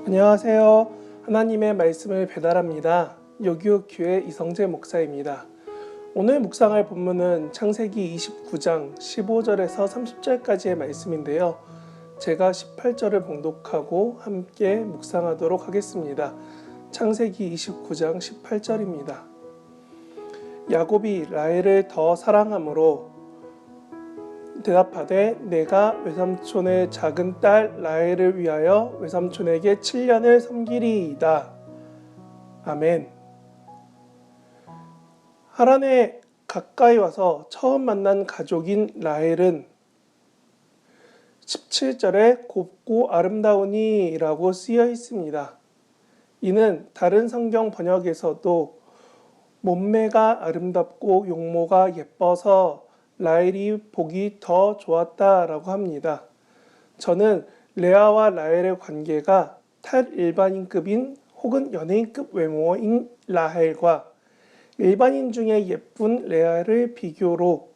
안녕하세요. 하나님의 말씀을 배달합니다. 여기오교회 이성재 목사입니다. 오늘 묵상할 본문은 창세기 29장 15절에서 30절까지의 말씀인데요. 제가 18절을 봉독하고 함께 묵상하도록 하겠습니다. 창세기 29장 18절입니다. 야곱이 라헬을 더 사랑함으로 대답하되 내가 외삼촌의 작은 딸 라헬을 위하여 외삼촌에게 7년을 섬기리이다. 아멘. 하란에 가까이 와서 처음 만난 가족인 라헬은 17절에 곱고 아름다우니 라고 쓰여 있습니다. 이는 다른 성경 번역에서도 몸매가 아름답고 용모가 예뻐서 라헬이 보기 더 좋았다라고 합니다. 저는 레아와 라헬의 관계가 탈일반인급인 혹은 연예인급 외모인 라헬과 일반인 중에 예쁜 레아를 비교로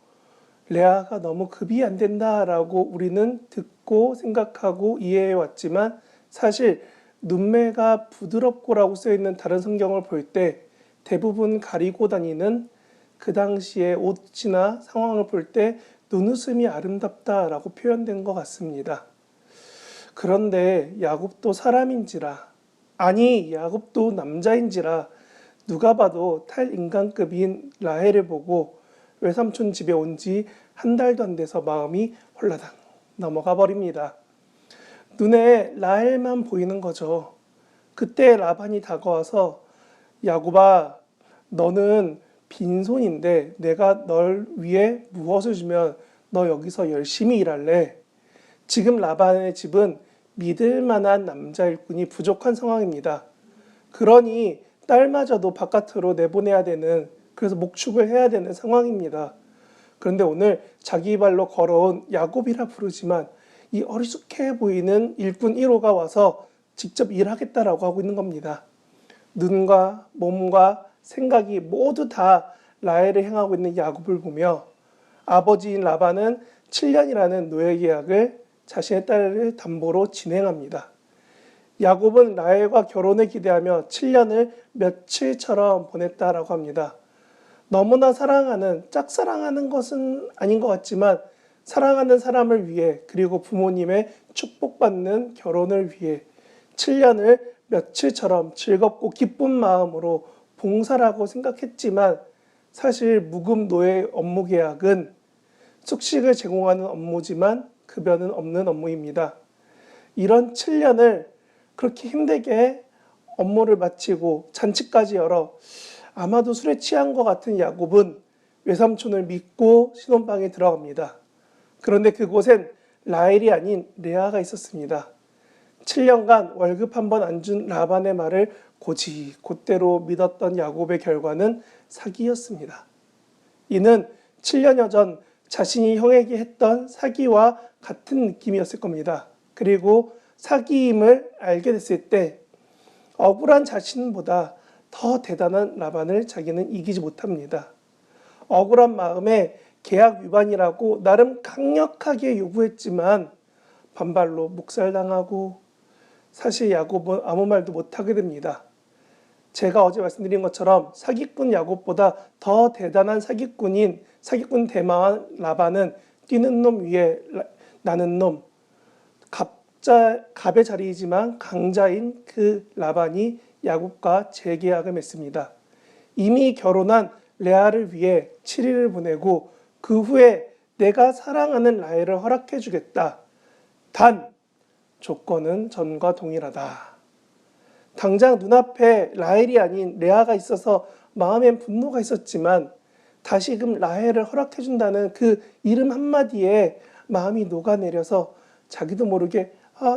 레아가 너무 급이 안 된다라고 우리는 듣고 생각하고 이해해 왔지만 사실 눈매가 부드럽고라고 쓰여있는 다른 성경을 볼 때 대부분 가리고 다니는 그 당시의 옷이나 상황을 볼 때 눈웃음이 아름답다라고 표현된 것 같습니다. 그런데 야곱도 사람인지라, 아니 야곱도 남자인지라 누가 봐도 탈인간급인 라헬을 보고 외삼촌 집에 온 지 한 달도 안 돼서 마음이 홀라당 넘어가 버립니다. 눈에 라헬만 보이는 거죠. 그때 라반이 다가와서 야곱아, 너는 빈손인데 내가 널 위해 무엇을 주면 너 여기서 열심히 일할래? 지금 라반의 집은 믿을 만한 남자일꾼이 부족한 상황입니다. 그러니 딸마저도 바깥으로 내보내야 되는, 그래서 목축을 해야 되는 상황입니다. 그런데 오늘 자기 발로 걸어온 야곱이라 부르지만 이 어리숙해 보이는 일꾼 1호가 와서 직접 일하겠다라고 하고 있는 겁니다. 눈과 몸과 생각이 모두 다 라헬을 향하고 있는 야곱을 보며 아버지인 라반은 7년이라는 노예 계약을 자신의 딸을 담보로 진행합니다. 야곱은 라헬과 결혼을 기대하며 7년을 며칠처럼 보냈다라고 합니다. 너무나 사랑하는, 짝사랑하는 것은 아닌 것 같지만 사랑하는 사람을 위해 그리고 부모님의 축복받는 결혼을 위해 7년을 며칠처럼 즐겁고 기쁜 마음으로 봉사라고 생각했지만 사실 무급 노예 업무 계약은 숙식을 제공하는 업무지만 급여는 없는 업무입니다. 이런 7년을 그렇게 힘들게 업무를 마치고 잔치까지 열어 아마도 술에 취한 것 같은 야곱은 외삼촌을 믿고 신혼방에 들어갑니다. 그런데 그곳엔 라헬이 아닌 레아가 있었습니다. 7년간 월급 한 번 안 준 라반의 말을 곧대로 믿었던 야곱의 결과는 사기였습니다. 이는 7년여 전 자신이 형에게 했던 사기와 같은 느낌이었을 겁니다. 그리고 사기임을 알게 됐을 때 억울한 자신보다 더 대단한 라반을 자기는 이기지 못합니다. 억울한 마음에 계약 위반이라고 나름 강력하게 요구했지만 반발로 묵살당하고 사실 야곱은 아무 말도 못하게 됩니다. 제가 어제 말씀드린 것처럼 사기꾼 야곱보다 더 대단한 사기꾼 대망한 라반은 뛰는 놈 위에 나는 놈, 갑의 자리이지만 강자인 그 라반이 야곱과 재계약을 맺습니다. 이미 결혼한 레아를 위해 7일을 보내고 그 후에 내가 사랑하는 라헬을 허락해 주겠다. 단 조건은 전과 동일하다. 당장 눈앞에 라헬이 아닌 레아가 있어서 마음엔 분노가 있었지만 다시금 라헬을 허락해 준다는 그 이름 한마디에 마음이 녹아내려서 자기도 모르게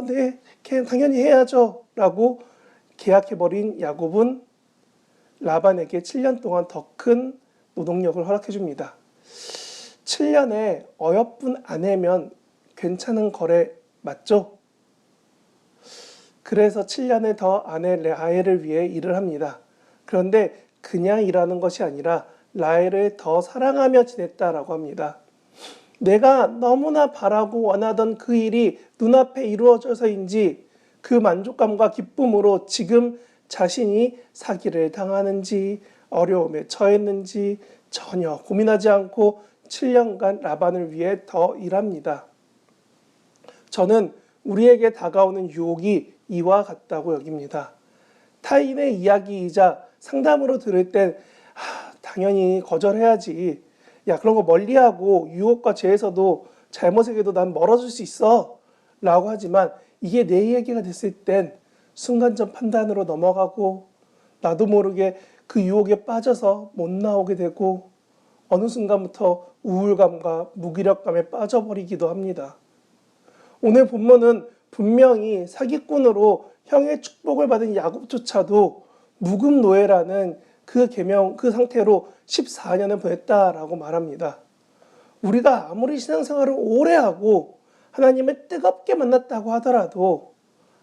네, 당연히 해야죠 라고 계약해버린 야곱은 라반에게 7년 동안 더 큰 노동력을 허락해 줍니다. 7년에 어여쁜 아내면 괜찮은 거래 맞죠? 그래서 7년을 더 아내 라헬을 위해 일을 합니다. 그런데 그냥 일하는 것이 아니라 라헬을 더 사랑하며 지냈다라고 합니다. 내가 너무나 바라고 원하던 그 일이 눈앞에 이루어져서인지 그 만족감과 기쁨으로 지금 자신이 사기를 당하는지 어려움에 처했는지 전혀 고민하지 않고 7년간 라반을 위해 더 일합니다. 저는 우리에게 다가오는 유혹이 이와 같다고 여깁니다. 타인의 이야기이자 상담으로 들을 땐 당연히 거절해야지. 야, 그런 거 멀리하고 유혹과 죄에서도 잘못에게도 난 멀어질 수 있어 라고 하지만 이게 내 얘기가 됐을 땐 순간적 판단으로 넘어가고 나도 모르게 그 유혹에 빠져서 못 나오게 되고 어느 순간부터 우울감과 무기력감에 빠져버리기도 합니다. 오늘 본문은 분명히 사기꾼으로 형의 축복을 받은 야곱조차도 무금노예라는 그 상태로 14년을 보냈다라고 말합니다. 우리가 아무리 신앙생활을 오래 하고 하나님을 뜨겁게 만났다고 하더라도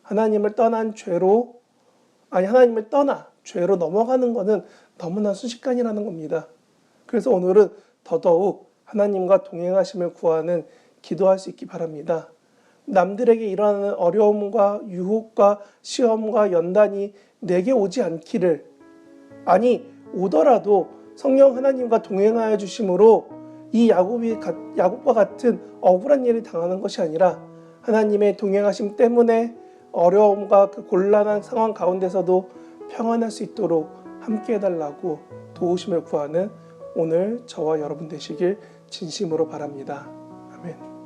하나님을 떠나 죄로 넘어가는 것은 너무나 순식간이라는 겁니다. 그래서 오늘은 더더욱 하나님과 동행하심을 구하는 기도할 수 있기 바랍니다. 남들에게 일어나는 어려움과 유혹과 시험과 연단이 내게 오지 않기를, 아니 오더라도 성령 하나님과 동행하여 주심으로 이 야곱과 같은 억울한 일을 당하는 것이 아니라 하나님의 동행하심 때문에 어려움과 그 곤란한 상황 가운데서도 평안할 수 있도록 함께 해달라고 도우심을 구하는 오늘 저와 여러분 되시길 진심으로 바랍니다. 아멘.